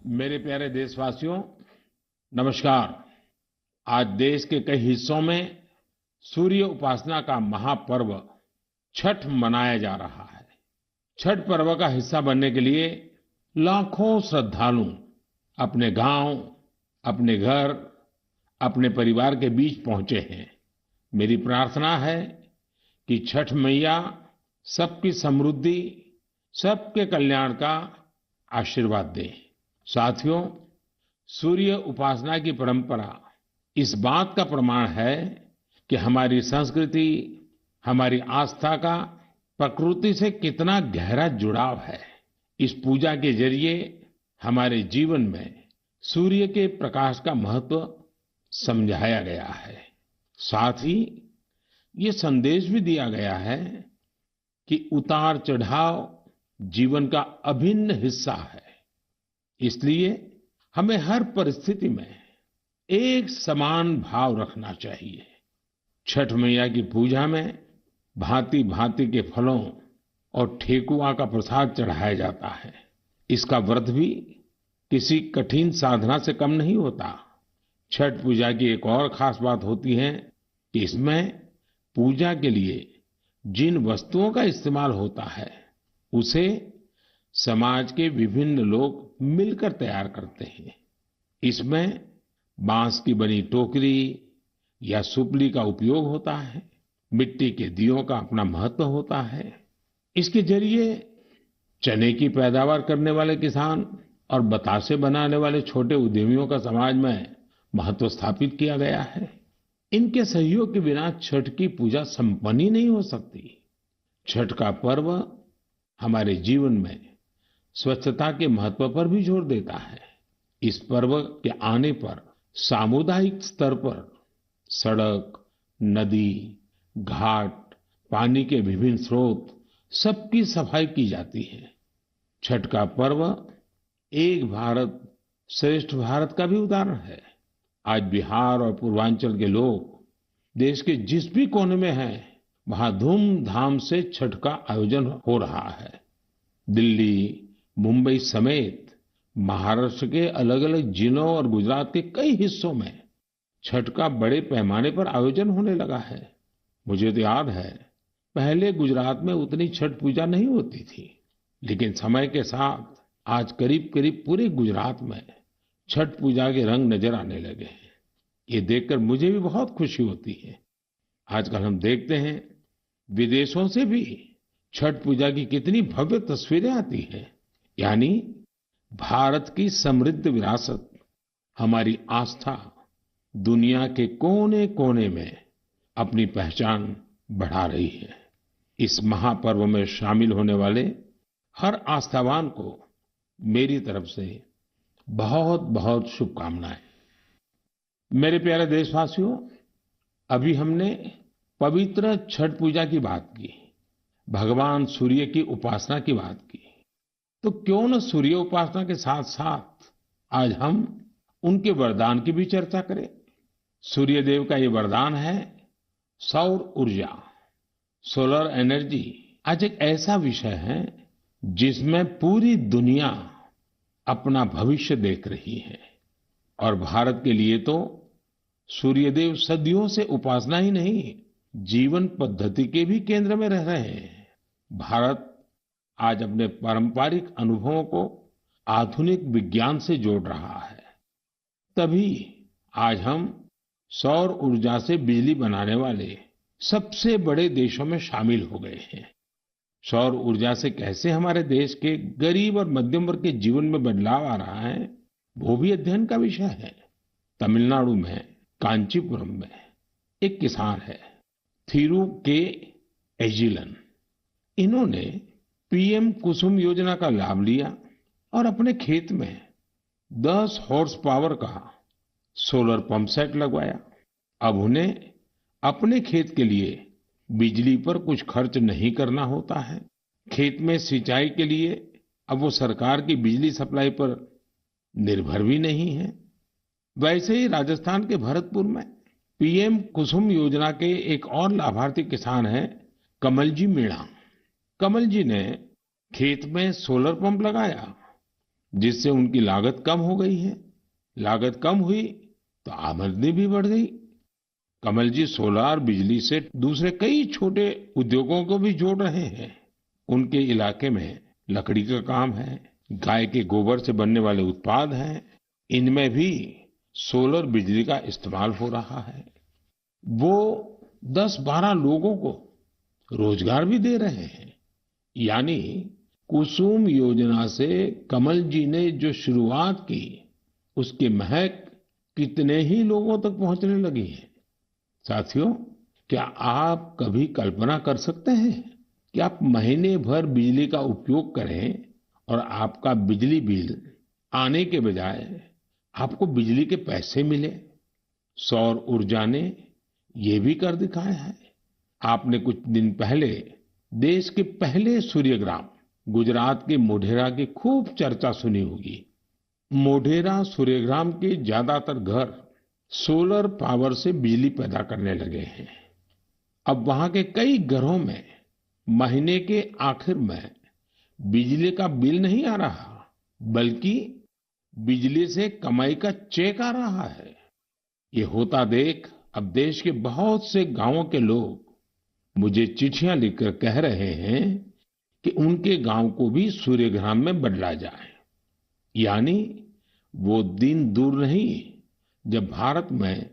मेरे प्यारे देशवासियों, नमस्कार। आज देश के कई हिस्सों में सूर्य उपासना का महापर्व छठ मनाया जा रहा है। छठ पर्व का हिस्सा बनने के लिए लाखों श्रद्धालु अपने गांव, अपने घर, अपने परिवार के बीच पहुंचे हैं। मेरी प्रार्थना है कि छठ मैया सबकी समृद्धि, सबके कल्याण का आशीर्वाद दे। साथियों, सूर्य उपासना की परंपरा इस बात का प्रमाण है कि हमारी संस्कृति, हमारी आस्था का प्रकृति से कितना गहरा जुड़ाव है। इस पूजा के जरिए हमारे जीवन में सूर्य के प्रकाश का महत्व समझाया गया है। साथ ही ये संदेश भी दिया गया है कि उतार चढ़ाव जीवन का अभिन्न हिस्सा है। इसलिए हमें हर परिस्थिति में एक समान भाव रखना चाहिए। छठ मैया की पूजा में भांति भांति के फलों और ठेकुआ का प्रसाद चढ़ाया जाता है। इसका व्रत भी किसी कठिन साधना से कम नहीं होता। छठ पूजा की एक और खास बात होती है कि इसमें पूजा के लिए जिन वस्तुओं का इस्तेमाल होता है उसे समाज के विभिन्न लोग मिलकर तैयार करते हैं। इसमें बांस की बनी टोकरी या सुपली का उपयोग होता है। मिट्टी के दियों का अपना महत्व होता है। इसके जरिए चने की पैदावार करने वाले किसान और बतासे बनाने वाले छोटे उद्यमियों का समाज में महत्व स्थापित किया गया है। इनके सहयोग के बिना छठ की पूजा संपन्न ही नहीं हो सकती। छठ का पर्व हमारे जीवन में स्वच्छता के महत्व पर भी जोर देता है। इस पर्व के आने पर सामुदायिक स्तर पर सड़क, नदी, घाट, पानी के विभिन्न स्रोत सबकी सफाई की जाती है। छठ का पर्व एक भारत श्रेष्ठ भारत का भी उदाहरण है। आज बिहार और पूर्वांचल के लोग देश के जिस भी कोने में हैं, वहां धूमधाम से छठ का आयोजन हो रहा है। दिल्ली, मुंबई समेत महाराष्ट्र के अलग अलग जिलों और गुजरात के कई हिस्सों में छठ का बड़े पैमाने पर आयोजन होने लगा है। मुझे तो याद है, पहले गुजरात में उतनी छठ पूजा नहीं होती थी, लेकिन समय के साथ आज करीब करीब पूरे गुजरात में छठ पूजा के रंग नजर आने लगे हैं। ये देखकर मुझे भी बहुत खुशी होती है। आजकल हम देखते हैं विदेशों से भी छठ पूजा की कितनी भव्य तस्वीरें आती हैं। यानी भारत की समृद्ध विरासत, हमारी आस्था दुनिया के कोने कोने में अपनी पहचान बढ़ा रही है। इस महापर्व में शामिल होने वाले हर आस्थावान को मेरी तरफ से बहुत बहुत शुभकामनाएं। मेरे प्यारे देशवासियों, अभी हमने पवित्र छठ पूजा की बात की, भगवान सूर्य की उपासना की बात की। तो क्यों न सूर्य उपासना के साथ साथ आज हम उनके वरदान की भी चर्चा करें। सूर्य देव का ये वरदान है सौर ऊर्जा, सोलर एनर्जी। आज एक ऐसा विषय है जिसमें पूरी दुनिया अपना भविष्य देख रही है। और भारत के लिए तो सूर्यदेव सदियों से उपासना ही नहीं, जीवन पद्धति के भी केंद्र में रह रहे हैं। भारत आज अपने पारंपरिक अनुभवों को आधुनिक विज्ञान से जोड़ रहा है। तभी आज हम सौर ऊर्जा से बिजली बनाने वाले सबसे बड़े देशों में शामिल हो गए हैं। सौर ऊर्जा से कैसे हमारे देश के गरीब और मध्यम वर्ग के जीवन में बदलाव आ रहा है, वो भी अध्ययन का विषय है। तमिलनाडु में कांचीपुरम में एक किसान है, थिरु के एजिलन। इन्होंने पीएम कुसुम योजना का लाभ लिया और अपने खेत में 10 हॉर्स पावर का सोलर पंप सेट लगवाया। अब उन्हें अपने खेत के लिए बिजली पर कुछ खर्च नहीं करना होता है। खेत में सिंचाई के लिए अब वो सरकार की बिजली सप्लाई पर निर्भर भी नहीं है। वैसे ही राजस्थान के भरतपुर में पीएम कुसुम योजना के एक और लाभार्थी किसान हैं कमल जी मीणा। कमल जी ने खेत में सोलर पंप लगाया जिससे उनकी लागत कम हो गई है। लागत कम हुई तो आमदनी भी बढ़ गई। कमल जी सोलार बिजली से दूसरे कई छोटे उद्योगों को भी जोड़ रहे हैं। उनके इलाके में लकड़ी का काम है, गाय के गोबर से बनने वाले उत्पाद हैं, इनमें भी सोलर बिजली का इस्तेमाल हो रहा है। वो 10-12 लोगों को रोजगार भी दे रहे हैं। यानी कुसुम योजना से कमल जी ने जो शुरुआत की, उसकी महक कितने ही लोगों तक पहुंचने लगी है। साथियों, क्या आप कभी कल्पना कर सकते हैं कि आप महीने भर बिजली का उपयोग करें और आपका बिजली बिल आने के बजाय आपको बिजली के पैसे मिले? सौर ऊर्जा ने ये भी कर दिखाया है। आपने कुछ दिन पहले देश के पहले सूर्यग्राम गुजरात के मोढेरा की खूब चर्चा सुनी होगी। मोढेरा सूर्यग्राम के ज्यादातर घर सोलर पावर से बिजली पैदा करने लगे हैं। अब वहां के कई घरों में महीने के आखिर में बिजली का बिल नहीं आ रहा, बल्कि बिजली से कमाई का चेक आ रहा है। ये होता देख अब देश के बहुत से गांवों के लोग मुझे चिट्ठियां लिखकर कह रहे हैं कि उनके गांव को भी सूर्यग्राम में बदला जाए। यानी वो दिन दूर नहीं जब भारत में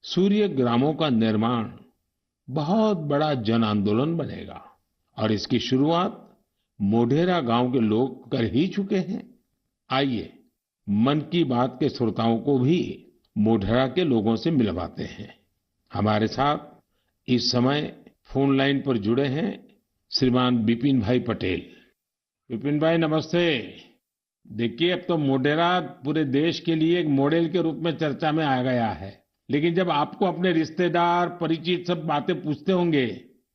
सूर्य ग्रामों का निर्माण बहुत बड़ा जन आंदोलन बनेगा। और इसकी शुरुआत मोढेरा गांव के लोग कर ही चुके हैं। आइए मन की बात के श्रोताओं को भी मोढेरा के लोगों से मिलवाते हैं। हमारे साथ इस समय फोन लाइन पर जुड़े हैं श्रीमान विपिन भाई पटेल। विपिन भाई नमस्ते। देखिए, अब तो मोढेरा पूरे देश के लिए एक मॉडल के रूप में चर्चा में आ गया है। लेकिन जब आपको अपने रिश्तेदार परिचित सब बातें पूछते होंगे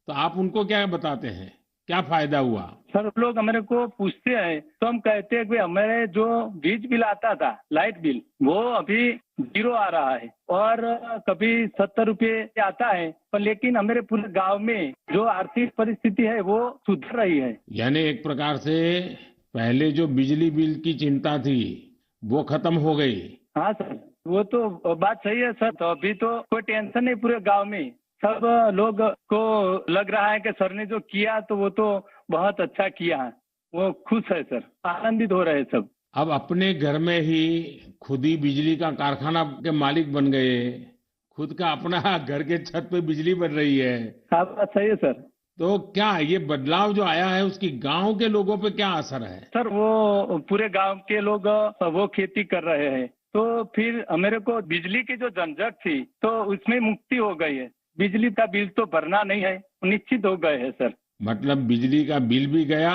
तो आप उनको क्या बताते हैं? क्या फायदा हुआ? सर, लोग हमारे को पूछते हैं तो हम कहते हैं कि हमारे जो बिजली बिल आता था, लाइट बिल, वो अभी 0 आ रहा है और कभी 70 रुपये आता है। पर लेकिन हमारे पूरे गांव में जो आर्थिक परिस्थिति है वो सुधर रही है। यानी एक प्रकार से पहले जो बिजली बिल की चिंता थी वो खत्म हो गई। हाँ सर, वो तो बात सही है सर। तो अभी तो कोई टेंशन नहीं पूरे गांव में। सब लोग को लग रहा है कि सर ने जो किया तो वो तो बहुत अच्छा किया है। वो खुश है सर, आनंदित हो रहे हैं सब। अब अपने घर में ही खुद ही बिजली का कारखाना के मालिक बन गए। खुद का अपना घर के छत पे बिजली बन रही है। हाँ, बात सही है सर। तो क्या ये बदलाव जो आया है उसकी गांव के लोगों पे क्या असर है? सर, वो पूरे गांव के लोग वो खेती कर रहे हैं तो फिर हमारे को बिजली की जो झंझट थी तो उसमें मुक्ति हो गई है। बिजली का बिल तो भरना नहीं है, निश्चित हो गए है सर। मतलब बिजली का बिल भी गया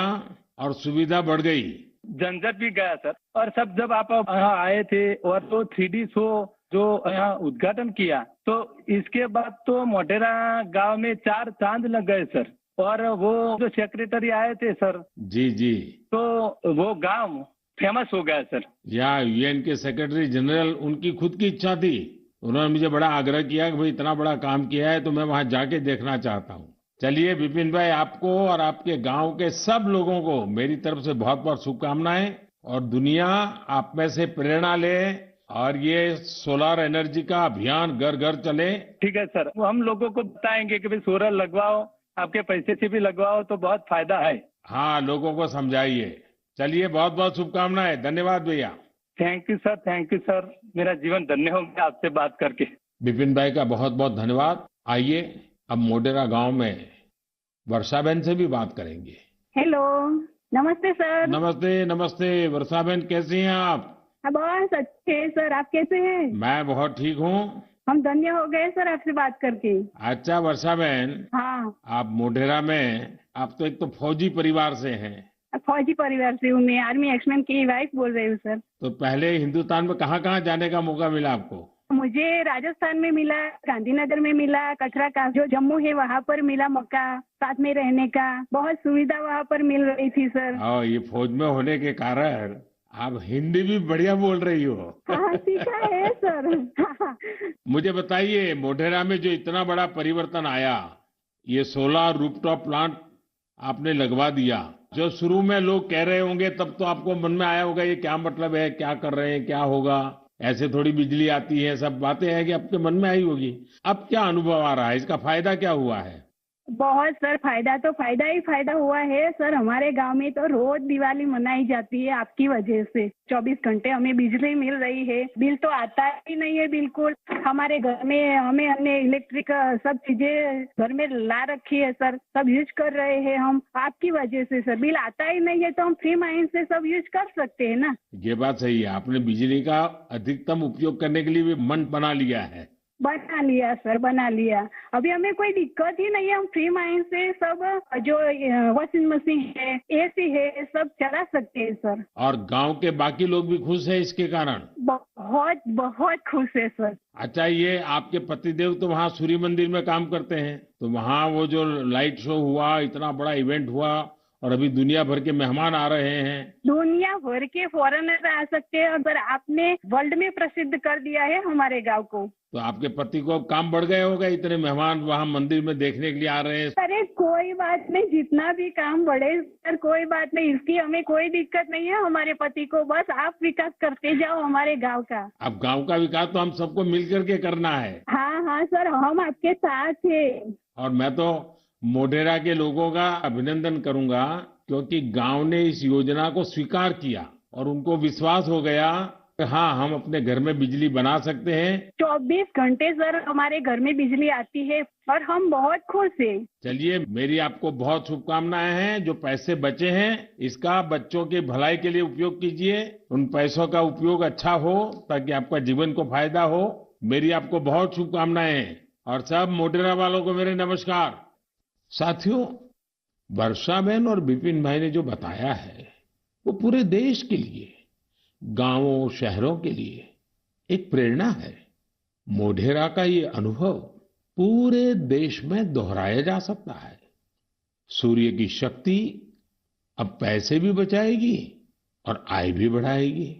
और सुविधा बढ़ गई, झंझट भी गया सर। और सब जब आप यहाँ आए थे और तो 3D शो जो यहाँ उद्घाटन किया तो इसके बाद तो मोढेरा गांव में 4 चांद लग गए सर। और वो जो सेक्रेटरी आए थे सर, जी जी, तो वो गांव फेमस हो गया सर। या यूएन के सेक्रेटरी जनरल, उनकी खुद की इच्छा थी। उन्होंने मुझे बड़ा आग्रह किया कि भाई इतना बड़ा काम किया है तो मैं वहां जाके देखना चाहता हूँ। चलिए विपिन भाई, आपको और आपके गांव के सब लोगों को मेरी तरफ से बहुत बहुत शुभकामनाएं। और दुनिया आप में से प्रेरणा ले और ये सोलर एनर्जी का अभियान घर घर चले। ठीक है सर, वो हम लोगों को बताएंगे कि भाई सोलर लगवाओ, आपके पैसे से भी लगवाओ तो बहुत फायदा है। हाँ, लोगों को समझाइए। चलिए, बहुत बहुत शुभकामनाएं। धन्यवाद भैया। Thank you sir, thank you sir. मेरा जीवन धन्य हो गया आपसे बात करके। विपिन भाई का बहुत बहुत धन्यवाद। आइए अब मोढेरा गांव में वर्षा बहन से भी बात करेंगे। हेलो, नमस्ते सर। नमस्ते नमस्ते। वर्षा बहन कैसी हैं आप? बहुत अच्छे हैं सर, आप कैसे हैं? मैं बहुत ठीक हूँ। हम धन्य हो गए सर आपसे बात करके। अच्छा वर्षा बहन, हाँ, आप मोढेरा में, आप तो एक तो फौजी परिवार से हैं। फौजी परिवार से हूँ मैं, आर्मी एक्समैन की वाइफ बोल रही हूँ सर। तो पहले हिंदुस्तान में कहाँ कहाँ जाने का मौका मिला आपको? मुझे राजस्थान में मिला, गांधीनगर में मिला, कचरा का जो जम्मू है वहाँ पर मिला मौका साथ में रहने का। बहुत सुविधा वहाँ पर मिल रही थी सर। और ये फौज में होने के कारण आप हिंदी भी बढ़िया बोल रही हो। हाँ, सीखा है सर। मुझे बताइए, मोढेरा में जो इतना बड़ा परिवर्तन आया, ये सोलर रूफटॉप प्लांट आपने लगवा दिया, जो शुरू में लोग कह रहे होंगे तब तो आपको मन में आया होगा ये क्या मतलब है, क्या कर रहे हैं, क्या होगा, ऐसे थोड़ी बिजली आती है, सब बातें हैं कि आपके मन में आई होगी। अब क्या अनुभव आ रहा है, इसका फायदा क्या हुआ है? बहुत सर, फायदा तो फायदा ही फायदा हुआ है सर। हमारे गांव में तो रोज दिवाली मनाई जाती है आपकी वजह से। 24 घंटे हमें बिजली मिल रही है, बिल तो आता ही नहीं है बिल्कुल। हमारे घर में हमने इलेक्ट्रिक सब चीजें घर में ला रखी है सर, सब यूज कर रहे हैं हम आपकी वजह से सर। बिल आता ही नहीं है तो हम फ्री माइंड से सब यूज कर सकते हैं ना। ये बात सही है, आपने बिजली का अधिकतम उपयोग करने के लिए भी मन बना लिया है। बना लिया सर, बना लिया। अभी हमें कोई दिक्कत ही नहीं है, हम फ्री माइंड से सब जो वॉशिंग मशीन है, एसी है, सब चला सकते हैं सर। और गांव के बाकी लोग भी खुश हैं इसके कारण? बहुत बहुत खुश है सर। अच्छा, ये आपके पतिदेव तो वहाँ सूर्य मंदिर में काम करते हैं, तो वहाँ वो जो लाइट शो हुआ, इतना बड़ा इवेंट हुआ और अभी दुनिया भर के मेहमान आ रहे हैं। दुनिया भर के फॉरेनर आ सकते हैं और सर आपने वर्ल्ड में प्रसिद्ध कर दिया है हमारे गांव को। तो आपके पति को अब काम बढ़ गए होगा, इतने मेहमान वहाँ मंदिर में देखने के लिए आ रहे हैं। अरे कोई बात नहीं, जितना भी काम बढ़े सर, कोई बात नहीं, इसकी हमें कोई दिक्कत नहीं है हमारे पति को। बस आप विकास करते जाओ हमारे गांव का। अब गांव का विकास तो हम सबको मिल करके करना है। हाँ हाँ सर, हम आपके साथ हैं। और मैं तो मोढेरा के लोगों का अभिनंदन करूंगा, क्योंकि गांव ने इस योजना को स्वीकार किया और उनको विश्वास हो गया कि हाँ, हम अपने घर में बिजली बना सकते हैं। 24 घंटे सर हमारे घर में बिजली आती है और हम बहुत खुश हैं। चलिए, मेरी आपको बहुत शुभकामनाएं हैं। जो पैसे बचे हैं इसका बच्चों की भलाई के लिए उपयोग कीजिए। उन पैसों का उपयोग अच्छा हो ताकि आपका जीवन को फायदा हो। मेरी आपको बहुत शुभकामनाएं हैं और सब मोढेरा वालों को मेरे नमस्कार। साथियों, वर्षा बहन और विपिन भाई ने जो बताया है वो पूरे देश के लिए, गांवों शहरों के लिए एक प्रेरणा है। मोढेरा का ये अनुभव पूरे देश में दोहराया जा सकता है। सूर्य की शक्ति अब पैसे भी बचाएगी और आय भी बढ़ाएगी।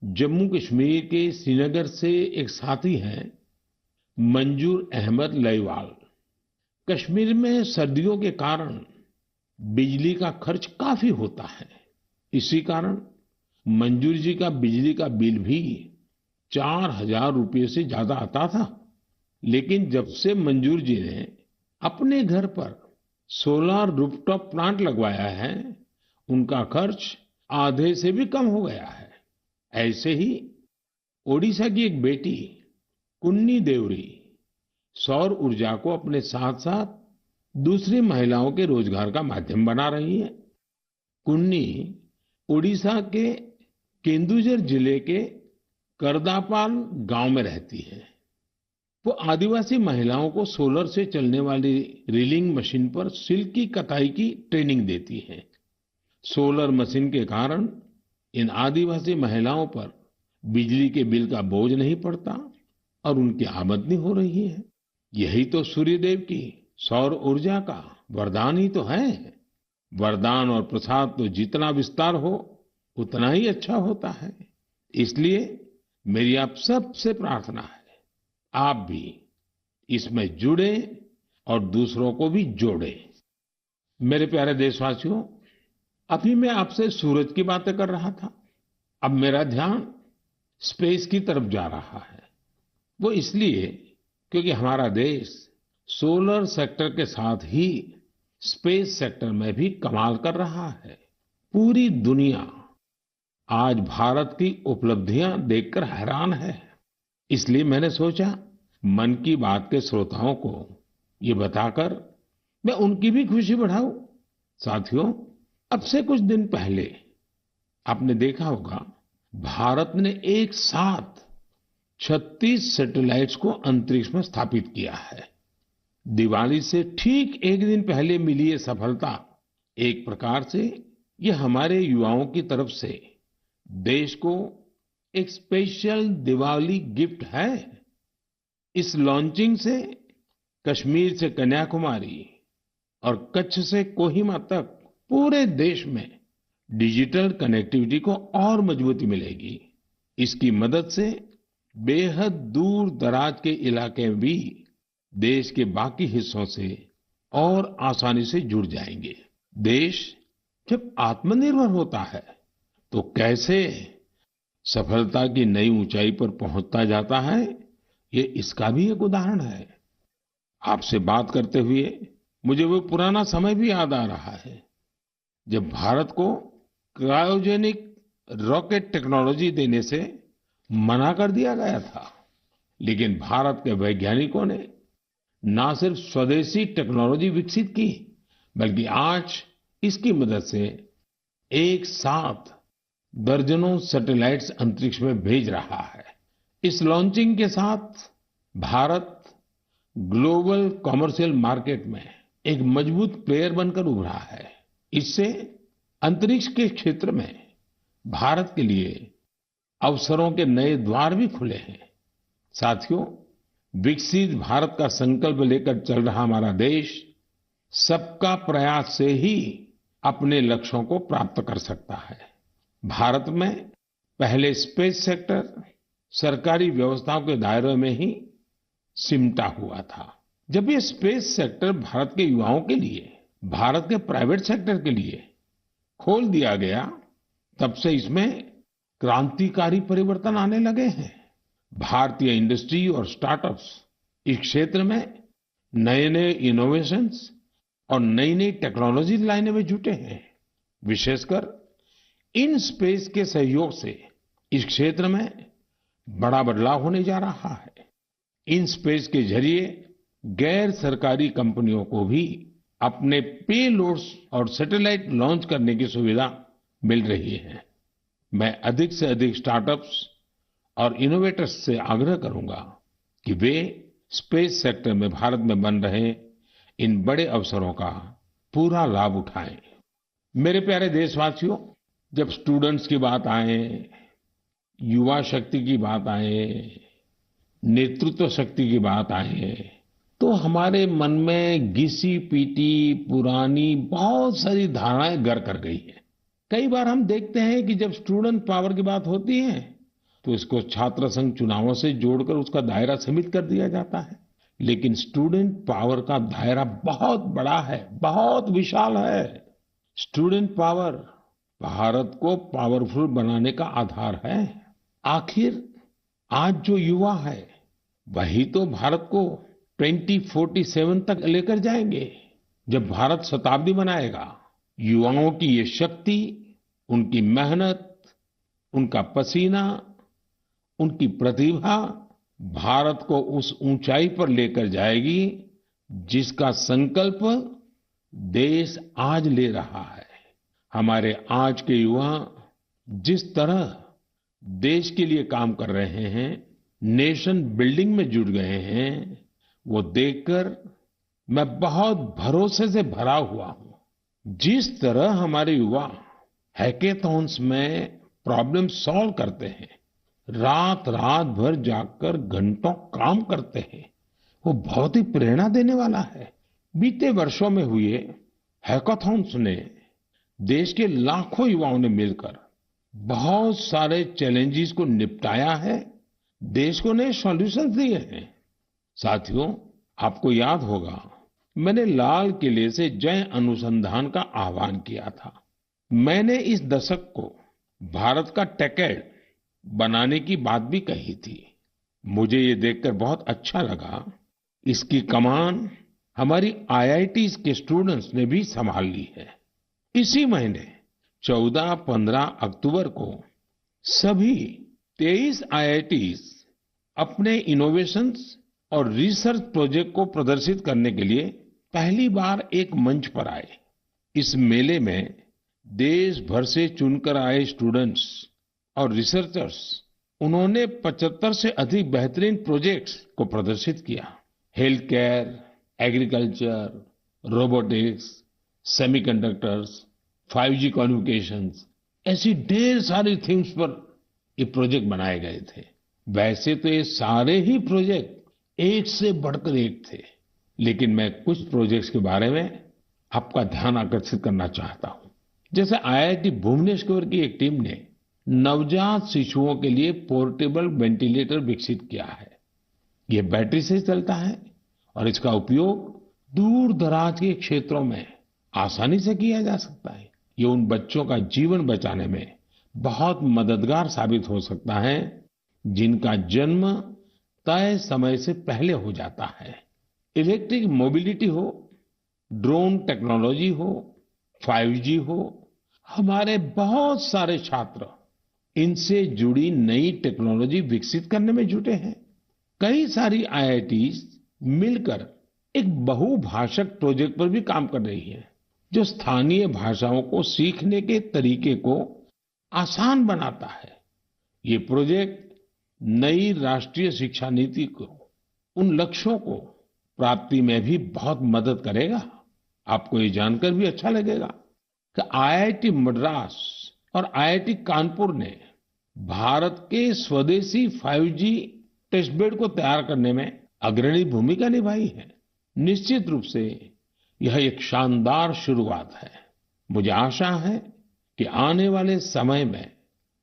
जम्मू कश्मीर के श्रीनगर से एक साथी हैं मंजूर अहमद लईवाल। कश्मीर में सर्दियों के कारण बिजली का खर्च काफी होता है। इसी कारण मंजूर जी का बिजली का बिल भी 4,000 रुपये से ज्यादा आता था। लेकिन जब से मंजूर जी ने अपने घर पर सोलर रूफटॉप प्लांट लगवाया है, उनका खर्च आधे से भी कम हो गया है। ऐसे ही ओडिशा की एक बेटी कुन्नी देवरी सौर ऊर्जा को अपने साथ साथ दूसरी महिलाओं के रोजगार का माध्यम बना रही है। कुन्नी ओडिशा के केंदुझर जिले के करदापाल गांव में रहती है। वो आदिवासी महिलाओं को सोलर से चलने वाली रीलिंग मशीन पर सिल्क की कताई की ट्रेनिंग देती है। सोलर मशीन के कारण इन आदिवासी महिलाओं पर बिजली के बिल का बोझ नहीं पड़ता और उनकी आमदनी हो रही है। यही तो सूर्यदेव की सौर ऊर्जा का वरदान ही तो है। वरदान और प्रसाद तो जितना विस्तार हो उतना ही अच्छा होता है। इसलिए मेरी आप सबसे प्रार्थना है, आप भी इसमें जुड़े और दूसरों को भी जोड़े। मेरे प्यारे देशवासियों, अभी मैं आपसे सूरज की बातें कर रहा था। अब मेरा ध्यान स्पेस की तरफ जा रहा है। वो इसलिए क्योंकि हमारा देश सोलर सेक्टर के साथ ही स्पेस सेक्टर में भी कमाल कर रहा है। पूरी दुनिया आज भारत की उपलब्धियां देखकर हैरान है। इसलिए मैंने सोचा मन की बात के श्रोताओं को ये बताकर मैं उनकी भी खुशी बढ़ाऊं। साथियों, अब से कुछ दिन पहले आपने देखा होगा भारत ने एक साथ 36 सैटेलाइट्स को अंतरिक्ष में स्थापित किया है। दिवाली से ठीक एक दिन पहले मिली ये सफलता एक प्रकार से ये हमारे युवाओं की तरफ से देश को एक स्पेशल दिवाली गिफ्ट है। इस लॉन्चिंग से कश्मीर से कन्याकुमारी और कच्छ से कोहिमा तक पूरे देश में डिजिटल कनेक्टिविटी को और मजबूती मिलेगी। इसकी मदद से बेहद दूर दराज के इलाके भी देश के बाकी हिस्सों से और आसानी से जुड़ जाएंगे। देश जब आत्मनिर्भर होता है तो कैसे सफलता की नई ऊंचाई पर पहुंचता जाता है, ये इसका भी एक उदाहरण है। आपसे बात करते हुए मुझे वो पुराना समय भी याद आ रहा है जब भारत को क्रायोजेनिक रॉकेट टेक्नोलॉजी देने से मना कर दिया गया था, लेकिन भारत के वैज्ञानिकों ने ना सिर्फ स्वदेशी टेक्नोलॉजी विकसित की, बल्कि आज इसकी मदद से एक साथ दर्जनों सैटेलाइट्स अंतरिक्ष में भेज रहा है। इस लॉन्चिंग के साथ भारत ग्लोबल कॉमर्शियल मार्केट में एक मजबूत प्लेयर बनकर उभरा है। इससे अंतरिक्ष के क्षेत्र में भारत के लिए अवसरों के नए द्वार भी खुले हैं। साथियों, विकसित भारत का संकल्प लेकर चल रहा हमारा देश सबका प्रयास से ही अपने लक्ष्यों को प्राप्त कर सकता है। भारत में पहले स्पेस सेक्टर सरकारी व्यवस्थाओं के दायरे में ही सिमटा हुआ था। जब ये स्पेस सेक्टर भारत के युवाओं के लिए, भारत के प्राइवेट सेक्टर के लिए खोल दिया गया, तब से इसमें क्रांतिकारी परिवर्तन आने लगे हैं। भारतीय इंडस्ट्री और स्टार्टअप्स इस क्षेत्र में नए नए इनोवेशंस और नई नई टेक्नोलॉजी लाने में जुटे हैं। विशेषकर इन स्पेस के सहयोग से इस क्षेत्र में बड़ा बदलाव होने जा रहा है। इन स्पेस के जरिए गैर सरकारी कंपनियों को भी अपने पेलोड्स और सैटेलाइट लॉन्च करने की सुविधा मिल रही है। मैं अधिक से अधिक स्टार्टअप्स और इनोवेटर्स से आग्रह करूंगा कि वे स्पेस सेक्टर में भारत में बन रहे इन बड़े अवसरों का पूरा लाभ उठाएं। मेरे प्यारे देशवासियों, जब स्टूडेंट्स की बात आए, युवा शक्ति की बात आए, नेतृत्व शक्ति की बात आए, तो हमारे मन में घिसी पीटी पुरानी बहुत सारी धारणाएं घर कर गई है। कई बार हम देखते हैं कि जब स्टूडेंट पावर की बात होती है तो इसको छात्र संघ चुनावों से जोड़कर उसका दायरा सीमित कर दिया जाता है, लेकिन स्टूडेंट पावर का दायरा बहुत बड़ा है, बहुत विशाल है। स्टूडेंट पावर भारत को पावरफुल बनाने का आधार है। आखिर आज जो युवा है वही तो भारत को 2047 तक लेकर जाएंगे, जब भारत शताब्दी मनाएगा। युवाओं की ये शक्ति, उनकी मेहनत, उनका पसीना, उनकी प्रतिभा भारत को उस ऊंचाई पर लेकर जाएगी जिसका संकल्प देश आज ले रहा है। हमारे आज के युवा जिस तरह देश के लिए काम कर रहे हैं, नेशन बिल्डिंग में जुट गए हैं, वो देखकर मैं बहुत भरोसे से भरा हुआ हूं। जिस तरह हमारे युवा हैकेथॉन्स में प्रॉब्लम सॉल्व करते हैं, रात रात भर जागकर घंटों काम करते हैं, वो बहुत ही प्रेरणा देने वाला है। बीते वर्षों में हुए हैकाथॉन्स ने देश के लाखों युवाओं ने मिलकर बहुत सारे चैलेंजेस को निपटाया है, देश को नए सॉल्यूशंस दिए हैं। साथियों, आपको याद होगा मैंने लाल किले से जय अनुसंधान का आह्वान किया था। मैंने इस दशक को भारत का टेकेड बनाने की बात भी कही थी। मुझे ये देखकर बहुत अच्छा लगा। इसकी कमान हमारी आईआईटीज के स्टूडेंट्स ने भी संभाल ली है। इसी महीने 14-15 अक्टूबर को सभी 23 आईआईटीज अपने इनोवेशंस और रिसर्च प्रोजेक्ट को प्रदर्शित करने के लिए पहली बार एक मंच पर आए। इस मेले में देश भर से चुनकर आए स्टूडेंट्स और रिसर्चर्स, उन्होंने 75 से अधिक बेहतरीन प्रोजेक्ट्स को प्रदर्शित किया। Health care, agriculture, robotics, semiconductors, 5G communications, ऐसी ढेर सारी थीम्स पर ये प्रोजेक्ट बनाए गए थे। वैसे तो ये सारे ही प्रोजेक्ट एक से बढ़कर एक थे, लेकिन मैं कुछ प्रोजेक्ट्स के बारे में आपका ध्यान आकर्षित करना चाहता हूं। जैसे आईआईटी भुवनेश्वर की एक टीम ने नवजात शिशुओं के लिए पोर्टेबल वेंटिलेटर विकसित किया है। ये बैटरी से चलता है और इसका उपयोग दूर दराज के क्षेत्रों में आसानी से किया जा सकता है। ये उन बच्चों का जीवन बचाने में बहुत मददगार साबित हो सकता है जिनका जन्म तय समय से पहले हो जाता है। इलेक्ट्रिक मोबिलिटी हो, ड्रोन टेक्नोलॉजी हो, 5G हो, हमारे बहुत सारे छात्र इनसे जुड़ी नई टेक्नोलॉजी विकसित करने में जुटे हैं। कई सारी IITs मिलकर एक बहुभाषक प्रोजेक्ट पर भी काम कर रही है, जो स्थानीय भाषाओं को सीखने के तरीके को आसान बनाता है। ये प्रोजेक्ट नई राष्ट्रीय शिक्षा नीति को, उन लक्ष्यों को प्राप्ति में भी बहुत मदद करेगा। आपको ये जानकर भी अच्छा लगेगा कि IIT मद्रास और IIT कानपुर ने भारत के स्वदेशी 5G टेस्ट बेड को तैयार करने में अग्रणी भूमिका निभाई है। निश्चित रूप से यह एक शानदार शुरुआत है। मुझे आशा है कि आने वाले समय में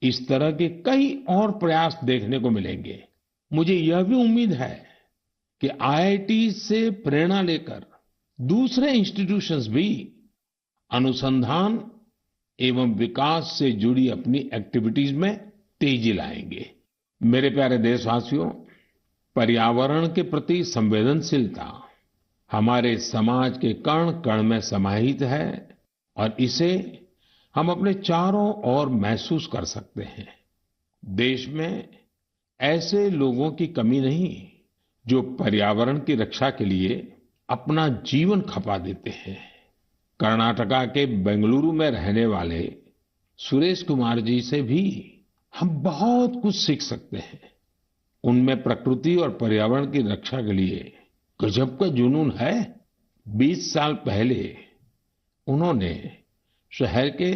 इस तरह के कई और प्रयास देखने को मिलेंगे। मुझे यह भी उम्मीद है कि IIT से प्रेरणा लेकर दूसरे इंस्टीट्यूशंस भी अनुसंधान एवं विकास से जुड़ी अपनी एक्टिविटीज में तेजी लाएंगे। मेरे प्यारे देशवासियों, पर्यावरण के प्रति संवेदनशीलता हमारे समाज के कण कण में समाहित है और इसे हम अपने चारों ओर महसूस कर सकते हैं। देश में ऐसे लोगों की कमी नहीं जो पर्यावरण की रक्षा के लिए अपना जीवन खपा देते हैं। कर्नाटका के बेंगलुरु में रहने वाले सुरेश कुमार जी से भी हम बहुत कुछ सीख सकते हैं। उनमें प्रकृति और पर्यावरण की रक्षा के लिए गजब का जुनून है। 20 साल पहले उन्होंने शहर के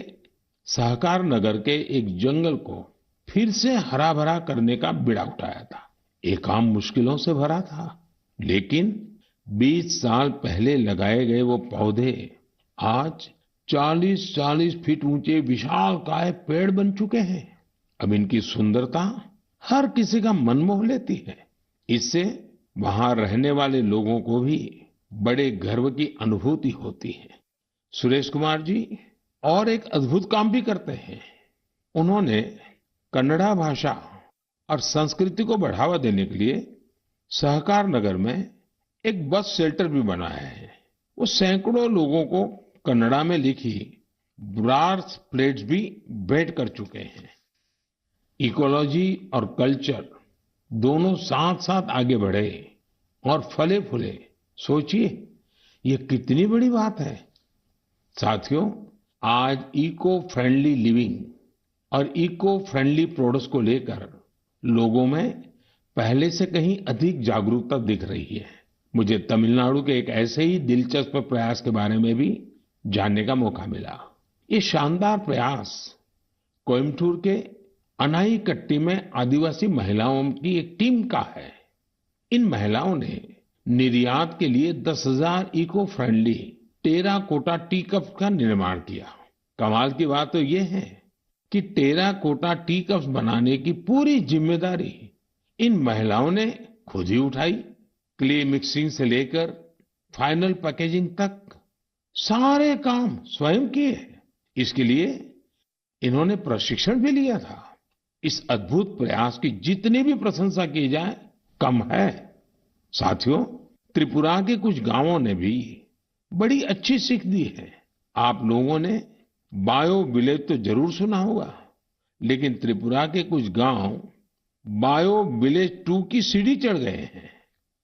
सहकार नगर के एक जंगल को फिर से हरा भरा करने का बीड़ा उठाया था। ये काम मुश्किलों से भरा था, लेकिन 20 साल पहले लगाए गए वो पौधे आज 40-40 फीट ऊंचे विशालकाय पेड़ बन चुके हैं। अब इनकी सुंदरता हर किसी का मन मोह लेती है। इससे वहां रहने वाले लोगों को भी बड़े गर्व की अनुभूति होती है। सुरेश कुमार जी और एक अद्भुत काम भी करते हैं। उन्होंने कन्नड़ा भाषा और संस्कृति को बढ़ावा देने के लिए सहकार नगर में एक बस शेल्टर भी बनाया है। वो सैकड़ों लोगों को कन्नड़ा में लिखी ब्रास प्लेट्स भी भेंट कर चुके हैं। इकोलॉजी और कल्चर दोनों साथ साथ आगे बढ़े और फले फूले। सोचिए, ये कितनी बड़ी बात है। साथियों, आज इको फ्रेंडली लिविंग और इको फ्रेंडली प्रोडक्ट्स को लेकर लोगों में पहले से कहीं अधिक जागरूकता दिख रही है। मुझे तमिलनाडु के एक ऐसे ही दिलचस्प प्रयास के बारे में भी जानने का मौका मिला। ये शानदार प्रयास कोयम्बटूर के अनाईकट्टी में आदिवासी महिलाओं की एक टीम का है। इन महिलाओं ने निर्यात के लिए 10,000 eco friendly terracotta tea cup का निर्माण किया। कमाल की बात तो ये है कि टेराकोटा टी कप्स बनाने की पूरी जिम्मेदारी इन महिलाओं ने खुद ही उठाई। क्ले मिक्सिंग से लेकर फाइनल पैकेजिंग तक सारे काम स्वयं किए। इसके लिए इन्होंने प्रशिक्षण भी लिया था। इस अद्भुत प्रयास की जितनी भी प्रशंसा की जाए कम है। साथियों, त्रिपुरा के कुछ गांवों ने भी बड़ी अच्छी सीख दी है। आप लोगों ने बायो विलेज तो जरूर सुना होगा, लेकिन त्रिपुरा के कुछ गांव बायो विलेज 2 की सीढ़ी चढ़ गए हैं।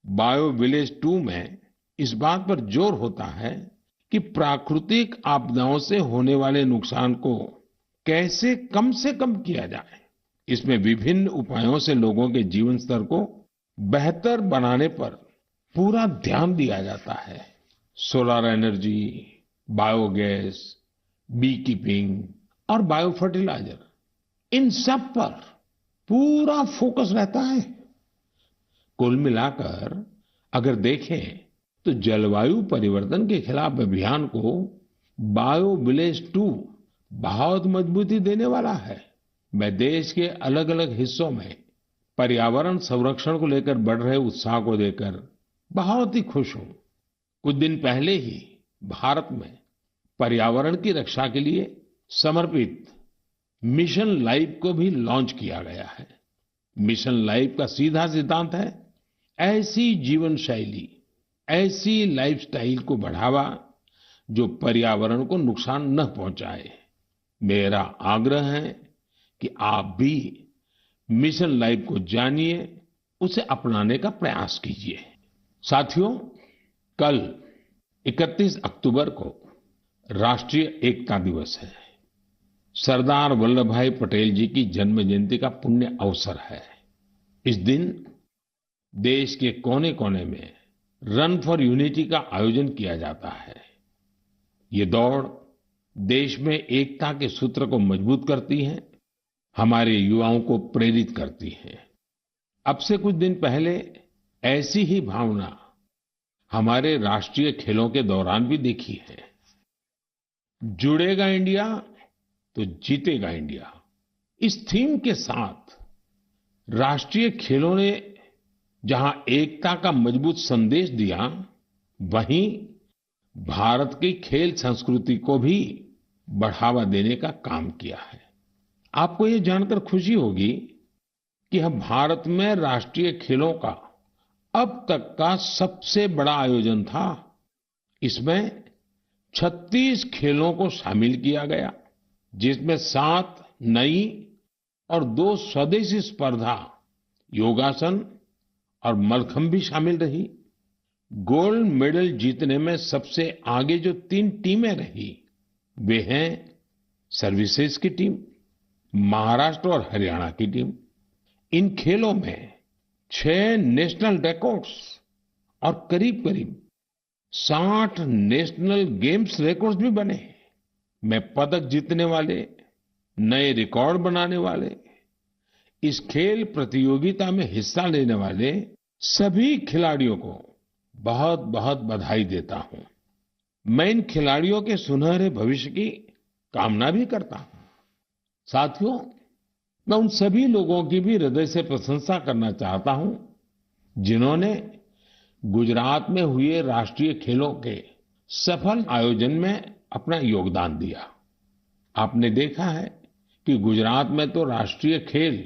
बायो विलेज 2 में इस बात पर जोर होता है कि प्राकृतिक आपदाओं से होने वाले नुकसान को कैसे कम से कम किया जाए। इसमें विभिन्न उपायों से लोगों के जीवन स्तर को बेहतर बनाने पर पूरा ध्यान दिया जाता है। Solar energy, biogas, bee keeping और बायो फर्टिलाइजर, इन सब पर पूरा फोकस रहता है। कुल मिलाकर अगर देखें तो जलवायु परिवर्तन के खिलाफ अभियान को बायो विलेज 2 बहुत मजबूती देने वाला है। मैं देश के अलग अलग हिस्सों में पर्यावरण संरक्षण को लेकर बढ़ रहे उत्साह को देखकर बहुत ही खुश हूं। कुछ दिन पहले ही भारत में पर्यावरण की रक्षा के लिए समर्पित मिशन लाइफ को भी लॉन्च किया गया है। मिशन लाइफ का सीधा सिद्धांत है, ऐसी जीवन शैली, ऐसी लाइफस्टाइल को बढ़ावा जो पर्यावरण को नुकसान न पहुंचाए। मेरा आग्रह है कि आप भी मिशन लाइफ को जानिए, उसे अपनाने का प्रयास कीजिए। साथियों, कल 31 अक्टूबर को राष्ट्रीय एकता दिवस है। सरदार वल्लभ भाई पटेल जी की जन्म जयंती का पुण्य अवसर है। इस दिन देश के कोने कोने में रन फॉर यूनिटी का आयोजन किया जाता है। ये दौड़ देश में एकता के सूत्र को मजबूत करती है, हमारे युवाओं को प्रेरित करती है। अब से कुछ दिन पहले ऐसी ही भावना हमारे राष्ट्रीय खेलों के दौरान भी देखी है। जुड़ेगा इंडिया तो जीतेगा इंडिया, इस थीम के साथ राष्ट्रीय खेलों ने जहां एकता का मजबूत संदेश दिया, वहीं भारत की खेल संस्कृति को भी बढ़ावा देने का काम किया है। आपको ये जानकर खुशी होगी कि हम भारत में राष्ट्रीय खेलों का अब तक का सबसे बड़ा आयोजन था। इसमें 36 खेलों को शामिल किया गया, जिसमें 7 नई और 2 स्वदेशी स्पर्धा योगासन और मलखंब भी शामिल रही। गोल्ड मेडल जीतने में सबसे आगे जो 3 टीमें रही, वे हैं सर्विसेज की टीम, महाराष्ट्र और हरियाणा की टीम। इन खेलों में 6 नेशनल रिकॉर्ड्स और करीब करीब 60 नेशनल गेम्स रिकॉर्ड्स भी बने। मैं पदक जीतने वाले, नए रिकॉर्ड बनाने वाले, इस खेल प्रतियोगिता में हिस्सा लेने वाले सभी खिलाड़ियों को बहुत बहुत बधाई देता हूं। मैं इन खिलाड़ियों के सुनहरे भविष्य की कामना भी करता हूं। साथियों, मैं उन सभी लोगों की भी हृदय से प्रशंसा करना चाहता हूं जिन्होंने गुजरात में हुए राष्ट्रीय खेलों के सफल आयोजन में अपना योगदान दिया। आपने देखा है कि गुजरात में तो राष्ट्रीय खेल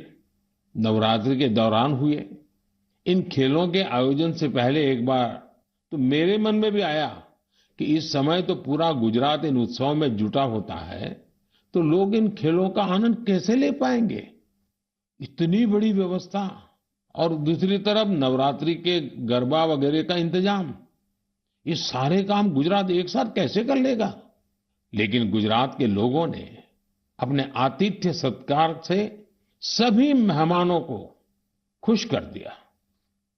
नवरात्रि के दौरान हुए। इन खेलों के आयोजन से पहले एक बार तो मेरे मन में भी आया कि इस समय तो पूरा गुजरात इन उत्सवों में जुटा होता है, तो लोग इन खेलों का आनंद कैसे ले पाएंगे। इतनी बड़ी व्यवस्था और दूसरी तरफ नवरात्रि के गरबा वगैरह का इंतजाम, ये सारे काम गुजरात एक साथ कैसे कर लेगा। लेकिन गुजरात के लोगों ने अपने आतिथ्य सत्कार से सभी मेहमानों को खुश कर दिया।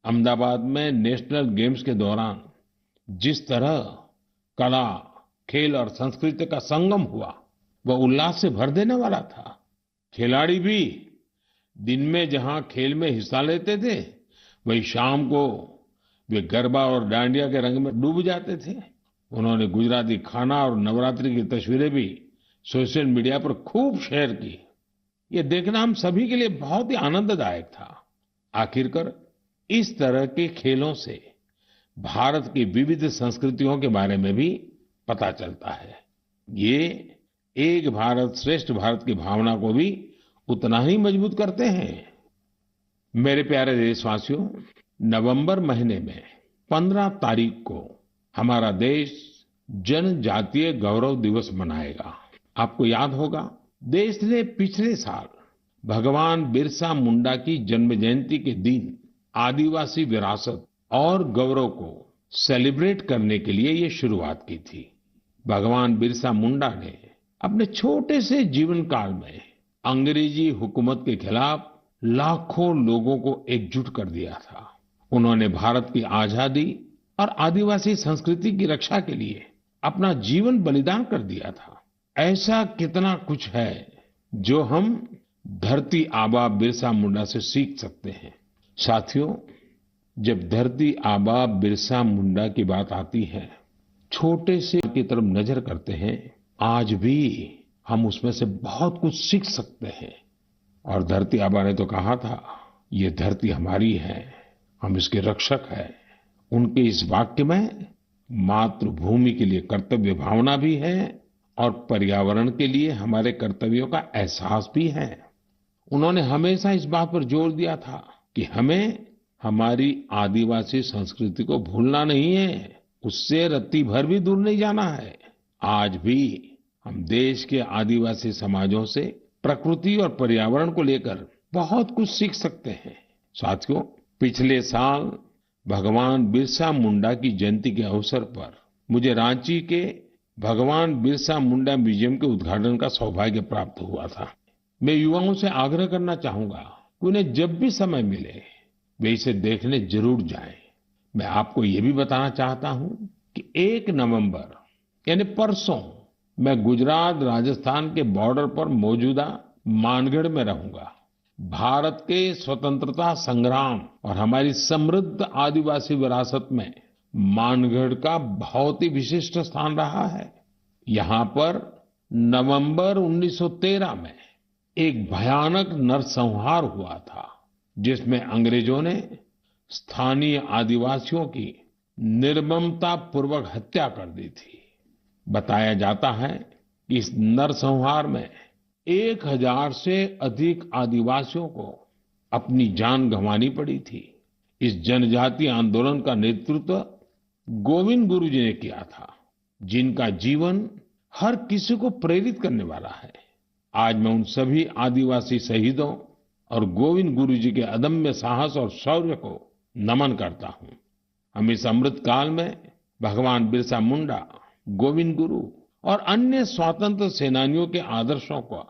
अहमदाबाद में नेशनल गेम्स के दौरान जिस तरह कला, खेल और संस्कृति का संगम हुआ, वह उल्लास से भर देने वाला था। खिलाड़ी भी दिन में जहां खेल में हिस्सा लेते थे, वहीं शाम को वे गरबा और डांडिया के रंग में डूब जाते थे। उन्होंने गुजराती खाना और नवरात्रि की तस्वीरें भी सोशल मीडिया पर खूब शेयर की। ये देखना हम सभी के लिए बहुत ही आनंददायक था। आखिरकार इस तरह के खेलों से भारत की विविध संस्कृतियों के बारे में भी पता चलता है। ये एक भारत श्रेष्ठ भारत की भावना को भी उतना ही मजबूत करते हैं। मेरे प्यारे देशवासियों, नवंबर महीने में 15 तारीख को हमारा देश जनजातीय गौरव दिवस मनाएगा। आपको याद होगा, देश ने पिछले साल भगवान बिरसा मुंडा की जन्म जयंती के दिन आदिवासी विरासत और गौरव को सेलिब्रेट करने के लिए ये शुरुआत की थी। भगवान बिरसा मुंडा ने अपने छोटे से जीवन काल में अंग्रेजी हुकूमत के खिलाफ लाखों लोगों को एकजुट कर दिया था। उन्होंने भारत की आजादी और आदिवासी संस्कृति की रक्षा के लिए अपना जीवन बलिदान कर दिया था। ऐसा कितना कुछ है जो हम धरती आबा बिरसा मुंडा से सीख सकते हैं। साथियों, जब धरती आबा बिरसा मुंडा की बात आती है, छोटे से की तरफ नजर करते हैं, आज भी हम उसमें से बहुत कुछ सीख सकते हैं। और धरती आबा ने तो कहा था, ये धरती हमारी है, हम इसके रक्षक हैं। उनके इस वाक्य में मातृभूमि के लिए कर्तव्य भावना भी है और पर्यावरण के लिए हमारे कर्तव्यों का एहसास भी है। उन्होंने हमेशा इस बात पर जोर दिया था कि हमें हमारी आदिवासी संस्कृति को भूलना नहीं है, उससे रत्ती भर भी दूर नहीं जाना है। आज भी हम देश के आदिवासी समाजों से प्रकृति और पर्यावरण को लेकर बहुत कुछ सीख सकते हैं। साथियों, पिछले साल भगवान बिरसा मुंडा की जयंती के अवसर पर मुझे रांची के भगवान बिरसा मुंडा म्यूजियम के उद्घाटन का सौभाग्य प्राप्त हुआ था। मैं युवाओं से आग्रह करना चाहूंगा कि उन्हें जब भी समय मिले वे इसे देखने जरूर जाएं। मैं आपको ये भी बताना चाहता हूं कि 1 नवंबर यानी परसों मैं गुजरात राजस्थान के बॉर्डर पर मौजूदा मानगढ़ में रहूंगा। भारत के स्वतंत्रता संग्राम और हमारी समृद्ध आदिवासी विरासत में मानगढ़ का बहुत ही विशिष्ट स्थान रहा है। यहाँ पर नवंबर 1913 में एक भयानक नरसंहार हुआ था, जिसमें अंग्रेजों ने स्थानीय आदिवासियों की निर्ममता पूर्वक हत्या कर दी थी। बताया जाता है कि इस नरसंहार में 1000 से अधिक आदिवासियों को अपनी जान गंवानी पड़ी थी। इस जनजातीय आंदोलन का नेतृत्व गोविंद गुरु जी ने किया था, जिनका जीवन हर किसी को प्रेरित करने वाला है। आज मैं उन सभी आदिवासी शहीदों और गोविंद गुरु जी के अदम्य साहस और शौर्य को नमन करता हूं। हम इस अमृत काल में भगवान बिरसा मुंडा, गोविंद गुरु और अन्य स्वतंत्र सेनानियों के आदर्शों का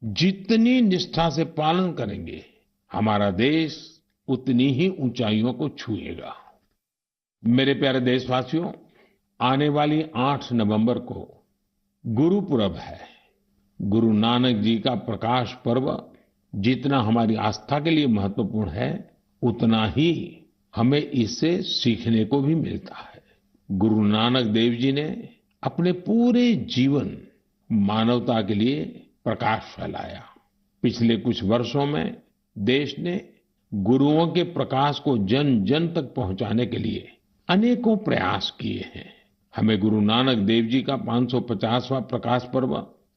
जितनी निष्ठा से पालन करेंगे, हमारा देश उतनी ही ऊंचाइयों को छुएगा। मेरे प्यारे देशवासियों, आने वाली 8 नवंबर को गुरुपुरब है। गुरु नानक जी का प्रकाश पर्व जितना हमारी आस्था के लिए महत्वपूर्ण है, उतना ही हमें इससे सीखने को भी मिलता है। गुरु नानक देव जी ने अपने पूरे जीवन मानवता के लिए प्रकाश फैलाया। पिछले कुछ वर्षों में देश ने गुरुओं के प्रकाश को जन जन तक पहुंचाने के लिए अनेकों प्रयास किए हैं। हमें गुरु नानक देव जी का 550वां प्रकाश पर्व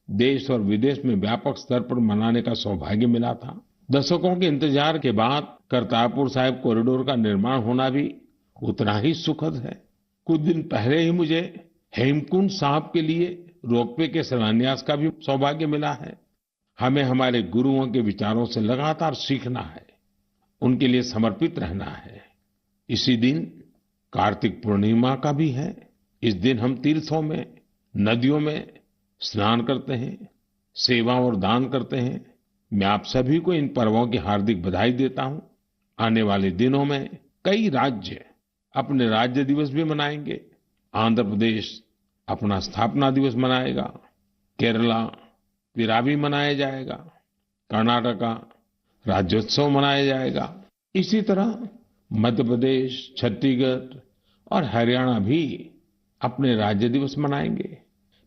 देश और विदेश में व्यापक स्तर पर मनाने का सौभाग्य मिला था। दशकों के इंतजार के बाद करतारपुर साहिब कॉरिडोर का निर्माण होना भी उतना ही सुखद है। कुछ दिन पहले ही मुझे हेमकुंड साहिब के लिए रोपवे के शिलान्यास का भी सौभाग्य मिला है। हमें हमारे गुरुओं के विचारों से लगातार सीखना है, उनके लिए समर्पित रहना है। इसी दिन कार्तिक पूर्णिमा का भी है। इस दिन हम तीर्थों में, नदियों में स्नान करते हैं, सेवा और दान करते हैं। मैं आप सभी को इन पर्वों की हार्दिक बधाई देता हूं। आने वाले दिनों में कई राज्य अपने राज्य दिवस भी मनाएंगे। आंध्र प्रदेश अपना स्थापना दिवस मनाएगा, केरला पिरावी मनाया जाएगा, कर्नाटका राज्योत्सव मनाया जाएगा। इसी तरह मध्य प्रदेश, छत्तीसगढ़ और हरियाणा भी अपने राज्य दिवस मनाएंगे।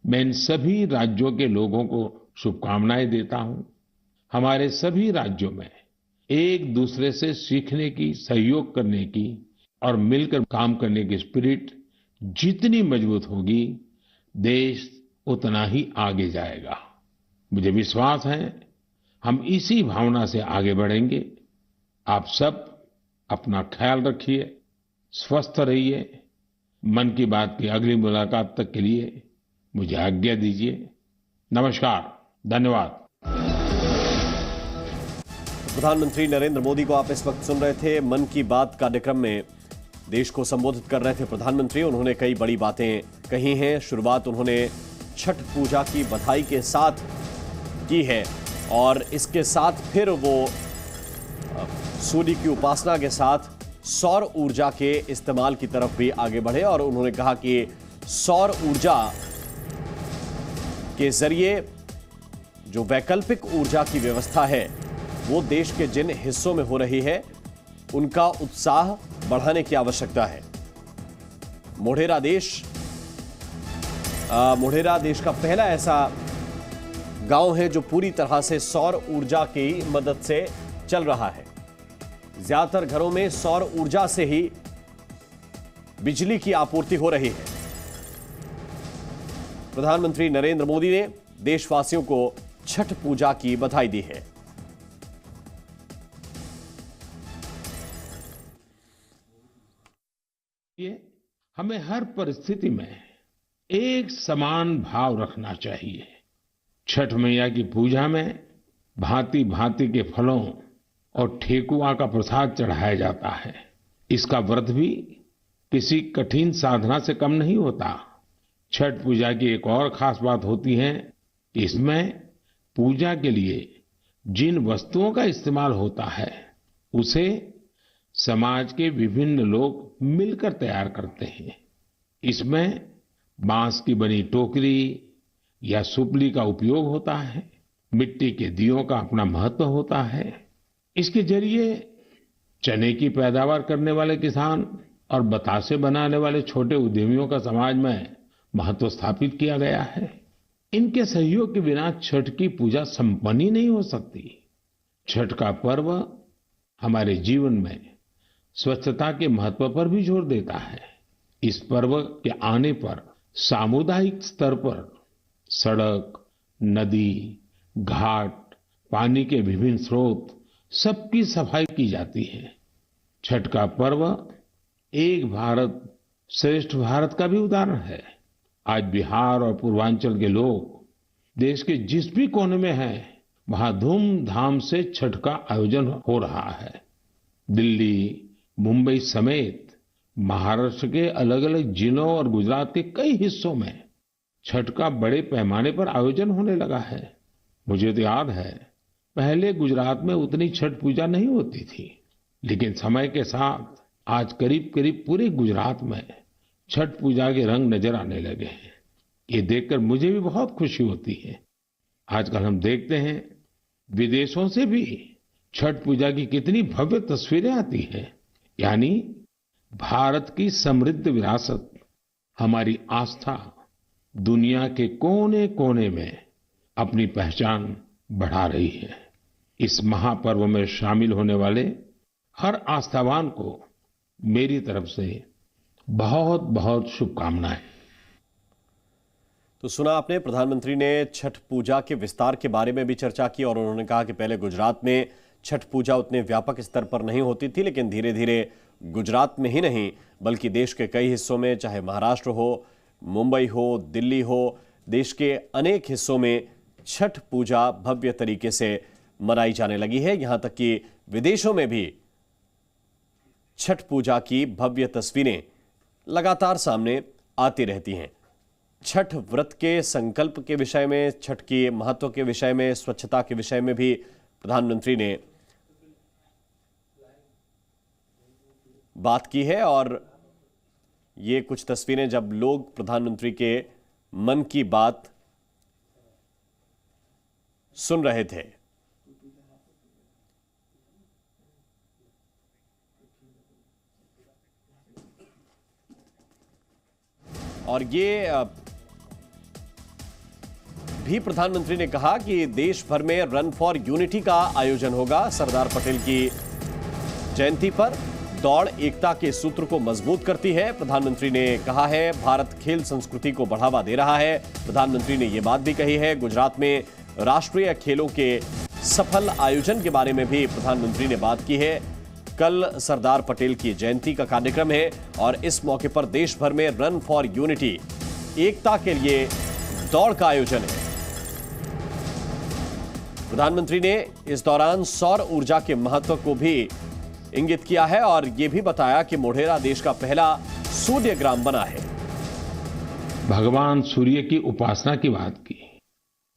मैं इन सभी राज्यों के लोगों को शुभकामनाएं देता हूं। हमारे सभी राज्यों में एक दूसरे से सीखने की, सहयोग करने की और मिलकर काम करने की स्पिरिट जितनी मजबूत होगी, देश उतना ही आगे जाएगा। मुझे विश्वास है हम इसी भावना से आगे बढ़ेंगे। आप सब अपना ख्याल रखिए, स्वस्थ रहिए। मन की बात की अगली मुलाकात तक के लिए मुझे आज्ञा दीजिए। नमस्कार, धन्यवाद। प्रधानमंत्री नरेंद्र मोदी को आप इस वक्त सुन रहे थे। मन की बात कार्यक्रम में देश को संबोधित कर रहे थे प्रधानमंत्री। उन्होंने कई बड़ी बातें कही हैं। शुरुआत उन्होंने छठ पूजा की बधाई के साथ की है और इसके साथ फिर वो सूर्य की उपासना के साथ सौर ऊर्जा के इस्तेमाल की तरफ भी आगे बढ़े और उन्होंने कहा कि सौर ऊर्जा के जरिए जो वैकल्पिक ऊर्जा की व्यवस्था है वो देश के जिन हिस्सों में हो रही है उनका उत्साह बढ़ाने की आवश्यकता है। मोढेरा देश का पहला ऐसा गांव है जो पूरी तरह से सौर ऊर्जा की मदद से चल रहा है। ज्यादातर घरों में सौर ऊर्जा से ही बिजली की आपूर्ति हो रही है। प्रधानमंत्री नरेंद्र मोदी ने देशवासियों को छठ पूजा की बधाई दी है। हमें हर परिस्थिति में एक समान भाव रखना चाहिए। छठ मैया की पूजा में भांति भांति के फलों और ठेकुआ का प्रसाद चढ़ाया जाता है। इसका व्रत भी किसी कठिन साधना से कम नहीं होता। छठ पूजा की एक और खास बात होती है कि इसमें पूजा के लिए जिन वस्तुओं का इस्तेमाल होता है उसे समाज के विभिन्न लोग मिलकर तैयार करते हैं। इसमें बांस की बनी टोकरी या सुपली का उपयोग होता है। मिट्टी के दियों का अपना महत्व होता है। इसके जरिए चने की पैदावार करने वाले किसान और बतासे बनाने वाले छोटे उद्यमियों का समाज में महत्व स्थापित किया गया है। इनके सहयोग के बिना छठ की पूजा संपन्न ही नहीं हो सकती। छठ का पर्व हमारे जीवन में स्वच्छता के महत्व पर भी जोर देता है। इस पर्व के आने पर सामुदायिक स्तर पर सड़क, नदी, घाट, पानी के विभिन्न स्रोत सबकी सफाई की जाती है। छठ का पर्व एक भारत श्रेष्ठ भारत का भी उदाहरण है। आज बिहार और पूर्वांचल के लोग देश के जिस भी कोने में हैं, वहां धूमधाम से छठ का आयोजन हो रहा है। दिल्ली, मुंबई समेत महाराष्ट्र के अलग अलग जिलों और गुजरात के कई हिस्सों में छठ का बड़े पैमाने पर आयोजन होने लगा है। मुझे तो याद है, पहले गुजरात में उतनी छठ पूजा नहीं होती थी, लेकिन समय के साथ आज करीब करीब पूरे गुजरात में छठ पूजा के रंग नजर आने लगे हैं। ये देखकर मुझे भी बहुत खुशी होती है। आजकल हम देखते हैं विदेशों से भी छठ पूजा की कितनी भव्य तस्वीरें आती हैं। यानी भारत की समृद्ध विरासत, हमारी आस्था दुनिया के कोने कोने में अपनी पहचान बढ़ा रही है। इस महापर्व में शामिल होने वाले हर आस्थावान को मेरी तरफ से बहुत बहुत शुभकामनाएं। तो सुना आपने, प्रधानमंत्री ने छठ पूजा के विस्तार के बारे में भी चर्चा की और उन्होंने कहा कि पहले गुजरात में छठ पूजा उतने व्यापक स्तर पर नहीं होती थी, लेकिन धीरे धीरे गुजरात में ही नहीं बल्कि देश के कई हिस्सों में, चाहे महाराष्ट्र हो, मुंबई हो, दिल्ली हो, देश के अनेक हिस्सों में छठ पूजा भव्य तरीके से मनाई जाने लगी है। यहां तक कि विदेशों में भी छठ पूजा की भव्य तस्वीरें लगातार सामने आती रहती हैं। छठ व्रत के संकल्प के विषय में, छठ के महत्व के विषय में, स्वच्छता के विषय में भी प्रधानमंत्री ने बात की है। और ये कुछ तस्वीरें जब लोग प्रधानमंत्री के मन की बात सुन रहे थे। और ये भी प्रधानमंत्री ने कहा कि देश भर में रन फॉर यूनिटी का आयोजन होगा। सरदार पटेल की जयंती पर दौड़ एकता के सूत्र को मजबूत करती है। प्रधानमंत्री ने कहा है भारत खेल संस्कृति को बढ़ावा दे रहा है। प्रधानमंत्री ने यह बात भी कही है। गुजरात में राष्ट्रीय खेलों के सफल आयोजन के बारे में भी प्रधानमंत्री ने बात की है। कल सरदार पटेल की जयंती का कार्यक्रम है और इस मौके पर देश भर में रन फॉर यूनिटी, एकता के लिए दौड़ का आयोजन है। प्रधानमंत्री ने इस दौरान सौर ऊर्जा के महत्व को भी इंगित किया है और यह भी बताया कि मोढेरा देश का पहला सूर्य ग्राम बना है। भगवान सूर्य की उपासना की बात की,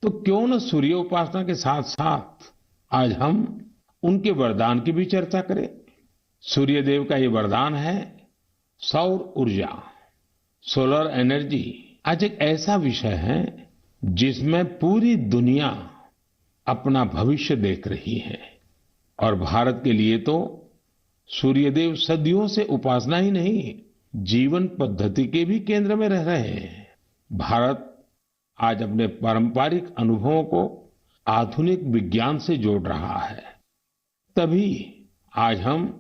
तो क्यों न सूर्य उपासना के साथ साथ आज हम उनके वरदान की भी चर्चा करें। सूर्य देव का ये वरदान है सौर ऊर्जा, सोलर एनर्जी। आज एक ऐसा विषय है जिसमें पूरी दुनिया अपना भविष्य देख रही है और भारत के लिए तो सूर्यदेव सदियों से उपासना ही नहीं, जीवन पद्धति के भी केंद्र में रह रहे हैं। भारत आज अपने पारंपरिक अनुभवों को आधुनिक विज्ञान से जोड़ रहा है। तभी आज हम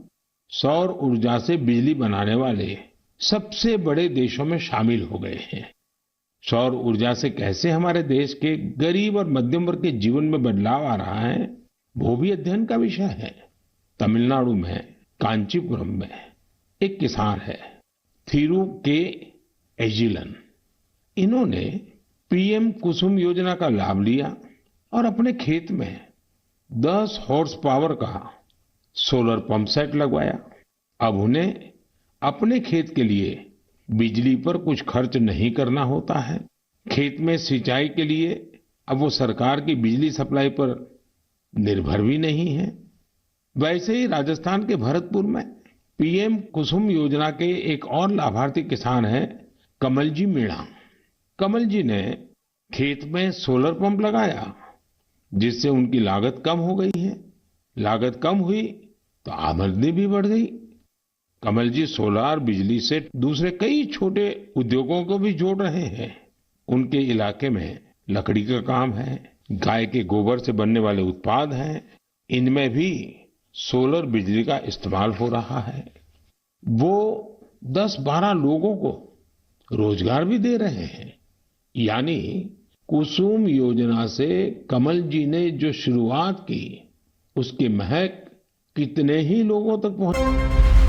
सौर ऊर्जा से बिजली बनाने वाले सबसे बड़े देशों में शामिल हो गए हैं। सौर ऊर्जा से कैसे हमारे देश के गरीब और मध्यम वर्ग के जीवन में बदलाव आ रहा है, वो भी अध्ययन का विषय है। तमिलनाडु में कांचीपुरम में एक किसान है, थिरु के एजिलन। इन्होंने पीएम कुसुम योजना का लाभ लिया और अपने खेत में 10 हॉर्स पावर का सोलर पंप सेट लगवाया। अब उन्हें अपने खेत के लिए बिजली पर कुछ खर्च नहीं करना होता है। खेत में सिंचाई के लिए अब वो सरकार की बिजली सप्लाई पर निर्भर भी नहीं है। वैसे ही राजस्थान के भरतपुर में पीएम कुसुम योजना के एक और लाभार्थी किसान हैं कमल जी मीणा। कमल जी ने खेत में सोलर पंप लगाया, जिससे उनकी लागत कम हो गई है। लागत कम हुई तो आमदनी भी बढ़ गई। कमल जी सोलार बिजली से दूसरे कई छोटे उद्योगों को भी जोड़ रहे हैं। उनके इलाके में लकड़ी का काम है, गाय के गोबर से बनने वाले उत्पाद हैं, इनमें भी सोलर बिजली का इस्तेमाल हो रहा है। वो 10-12 लोगों को रोजगार भी दे रहे हैं। यानी कुसुम योजना से कमल जी ने जो शुरुआत की, उसकी महक कितने ही लोगों तक पहुंची।